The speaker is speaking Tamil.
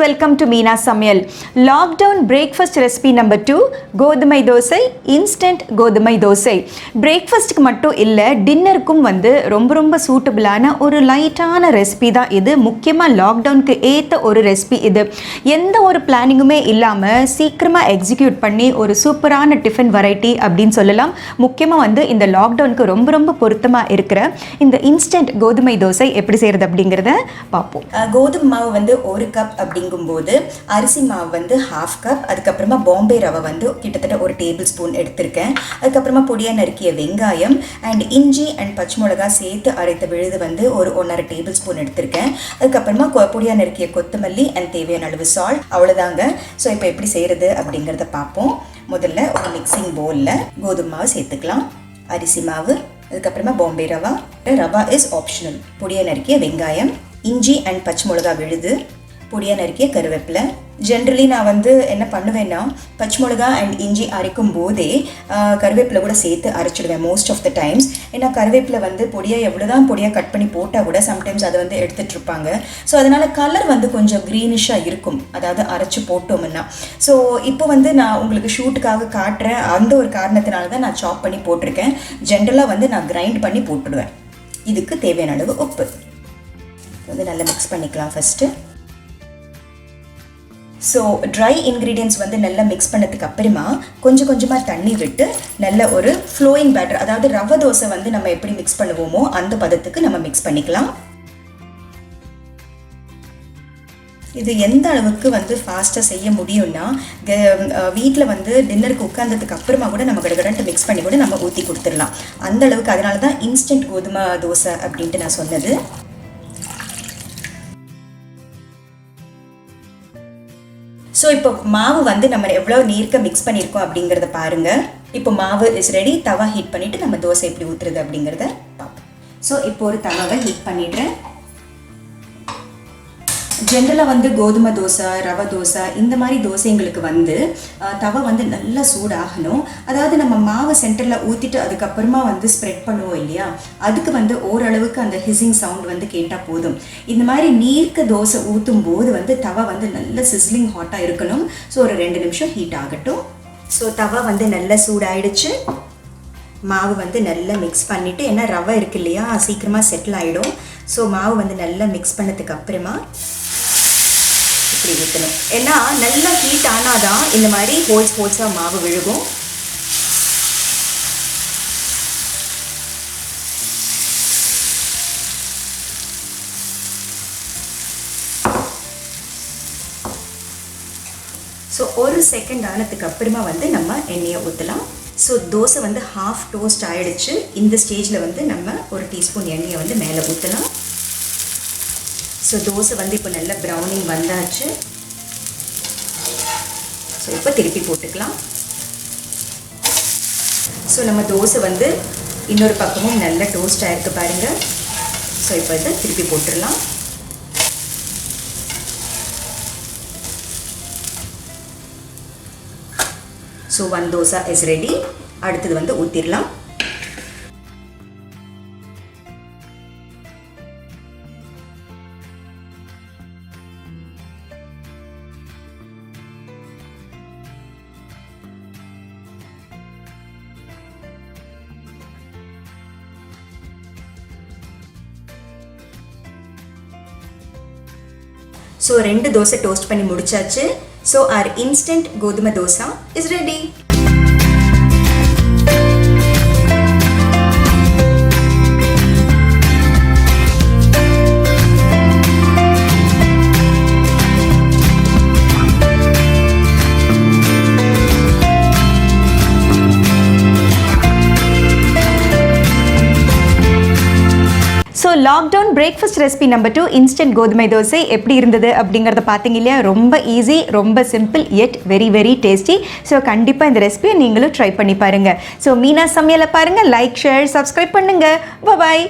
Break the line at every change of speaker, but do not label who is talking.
welcome to Meena Samayal. Lockdown breakfast recipe number 2, Godhumai Dosai, instant Godhumai Dosai. Breakfast மட்டும் இல்ல டின்னருக்கும் ரொம்ப சூட்டபிளான ஒரு லைட்டான ரெசிபி தான் இது. முக்கியமா லாக்டவுனுக்கு ஏத்த ஒரு ரெசிபி இது. எந்த ஒரு பிளானிங்குமே இல்லாம சீக்கிரமா எக்ஸிக்யூட் பண்ணி ஒரு சூப்பரான டிஃபன் வெரைட்டி அப்படின்னு சொல்லலாம். முக்கியமா இந்த லாக்டவுனுக்கு ரொம்ப பொருத்தமா இருக்கிற இந்த இன்ஸ்டன்ட் கோதுமை தோசை எப்படி செய்யறது அப்படிங்கறத பாப்போம்.
கோதுமை மாவு 1 கப் அப்படிங்கும்போது அரிசி மாவு 1/2 கப், அதுக்கப்புறமா பாம்பே ரவை கிட்டத்தட்ட 1 டேபிள் ஸ்பூன் எடுத்திருக்கேன். அதுக்கப்புறமா பொடியா நறுக்கிய வெங்காயம் அண்ட் இஞ்சி அண்ட் பச்சை மிளகாய் சேர்த்து அரைத்த விழுது ஒரு 1.5 டேபிள் ஸ்பூன் எடுத்திருக்கேன். அதுக்கப்புறமா பொடியா நறுக்கிய கொத்தமல்லி அண்ட் தேவையான அளவு சால்ட், அவ்வளோதாங்க. ஸோ இப்போ எப்படி செய்யறது அப்படிங்கிறத பார்ப்போம். முதல்ல ஒரு மிக்சிங் பவுலில் கோதுமை மாவு சேர்த்துக்கலாம், அரிசி மாவு, அதுக்கப்புறமா பாம்பே ரவா இஸ் ஆப்ஷனல், பொடியா நறுக்கிய வெங்காயம், இஞ்சி அண்ட் பச்சை மிளகா விழுது, பொடியா நறுக்கிய கருவேப்பிலை. ஜென்ரலி நான் என்ன பண்ணுவேன்னா பச்சை மிளகா அண்ட் இஞ்சி அரைக்கும் போதே கருவேப்பிலை கூட சேர்த்து அரைச்சிடுவேன் மோஸ்ட் ஆஃப் த டைம்ஸ். ஏன்னா கருவேப்பிலை பொடியாக எவ்வளோதான் பொடியாக கட் பண்ணி போட்டால் கூட சம்டைம்ஸ் அதை எடுத்துகிட்டு இருப்பாங்க. ஸோ அதனால் கலர் கொஞ்சம் க்ரீனிஷாக இருக்கும், அதாவது அரைச்சி போட்டோம்னா. ஸோ இப்போ நான் உங்களுக்கு ஷூட்டுக்காக காட்டுறேன், அந்த ஒரு காரணத்தினால தான் நான் சாப் பண்ணி போட்டிருக்கேன். ஜென்ரலாக நான் கிரைண்ட் பண்ணி போட்டுடுவேன். இதுக்கு தேவையான அளவு உப்பு நல்லா மிக்ஸ் பண்ணிக்கலாம் ஃபஸ்ட்டு. ஸோ ட்ரை இன்க்ரீடியன்ட்ஸ் நல்லா மிக்ஸ் பண்ணதுக்கு அப்புறமா கொஞ்சமாக தண்ணி விட்டு நல்ல ஒரு ஃப்ளோயிங் பேட்டர், அதாவது ரவை தோசை நம்ம எப்படி மிக்ஸ் பண்ணுவோமோ அந்த பதத்துக்கு நம்ம மிக்ஸ் பண்ணிக்கலாம். இது எந்த அளவுக்கு ஃபாஸ்ட்டாக செய்ய முடியும்னா வீட்டில் டின்னருக்கு உட்கார்ந்ததுக்கு அப்புறமா கூட நம்ம கடகடன்ட்டு மிக்ஸ் பண்ணி கூட நம்ம ஊற்றி கொடுத்துடலாம், அந்த அளவுக்கு. அதனால தான் இன்ஸ்டன்ட் கோதுமை தோசை அப்படின்ட்டு நான் சொன்னது. ஸோ இப்போ மாவு நம்ம எவ்வளோ நீர்க்க மிக்ஸ் பண்ணியிருக்கோம் அப்படிங்கிறத பாருங்கள். இப்போ மாவு இஸ் ரெடி. தவா ஹீட் பண்ணிவிட்டு நம்ம தோசை எப்படி ஊற்றுறது அப்படிங்கிறத பார்ப்போம். ஸோ இப்போ ஒரு தவாவை ஹீட் பண்ணிடுறேன். ஜென்ரலாக கோதுமை தோசை, ரவை தோசை, இந்த மாதிரி தோசைங்களுக்கு தவா நல்லா சூடாகணும். அதாவது நம்ம மாவு சென்டரில் ஊற்றிட்டு அதுக்கப்புறமா ஸ்ப்ரெட் பண்ணுவோம் இல்லையா, அதுக்கு ஓரளவுக்கு அந்த ஹிசிங் சவுண்ட் கேட்டால் போதும். இந்த மாதிரி நீர்க்க தோசை ஊற்றும் போது தவா நல்லா சிஸ்லிங் ஹாட்டாக இருக்கணும். ஸோ ஒரு 2 நிமிஷம் ஹீட் ஆகட்டும். ஸோ தவா நல்லா சூடாயிடுச்சு. மாவு நல்லா மிக்ஸ் பண்ணிவிட்டு, ஏன்னா ரவை இருக்கு இல்லையா சீக்கிரமாக செட்டில் ஆகிடும். ஸோ மாவு நல்லா மிக்ஸ் பண்ணதுக்கு அப்புறமா இப்படி ஊற்றணும். ஏன்னா நல்லா ஹீட் ஆனாதான் இந்த மாதிரி ஹோல்ஸாக மாவு விழுகும். ஸோ ஒரு செகண்ட் ஆனதுக்கு அப்புறமா நம்ம எண்ணெயை ஊற்றலாம். ஸோ தோசை ஹாஃப் டோஸ்ட் ஆகிடுச்சு. இந்த ஸ்டேஜில் நம்ம ஒரு டீஸ்பூன் எண்ணெயை மேலே ஊற்றலாம். ஸோ தோசை இப்போ நல்ல ப்ரௌனிங் வந்தாச்சு. ஸோ இப்போ திருப்பி போட்டுக்கலாம். ஸோ நம்ம தோசை இன்னொரு பக்கமும் நல்ல டோஸ்ட் ஆகிருக்கு பாருங்கள். ஸோ இப்போ இதை திருப்பி போட்டுடலாம். So 1 dosa is ready. அடுத்தது ஊற்றிடலாம். ஸோ 2 தோசை டோஸ்ட் பண்ணி முடிச்சாச்சு. ஸோ our instant கோதுமை dosa is ready.
So lockdown breakfast recipe number 2 instant கோதுமை தோசை எப்படி இருந்தது அப்படிங்கிறத பார்த்தீங்க இல்லையா. ரொம்ப ஈஸி, ரொம்ப சிம்பிள், எட் வெரி டேஸ்டி. ஸோ கண்டிப்பாக இந்த ரெசிபியை நீங்களும் ட்ரை பண்ணி பாருங்கள். ஸோ மீனா சமையலை பாருங்கள், லைக், ஷேர், சப்ஸ்கிரைப் பண்ணுங்கள். பாய்.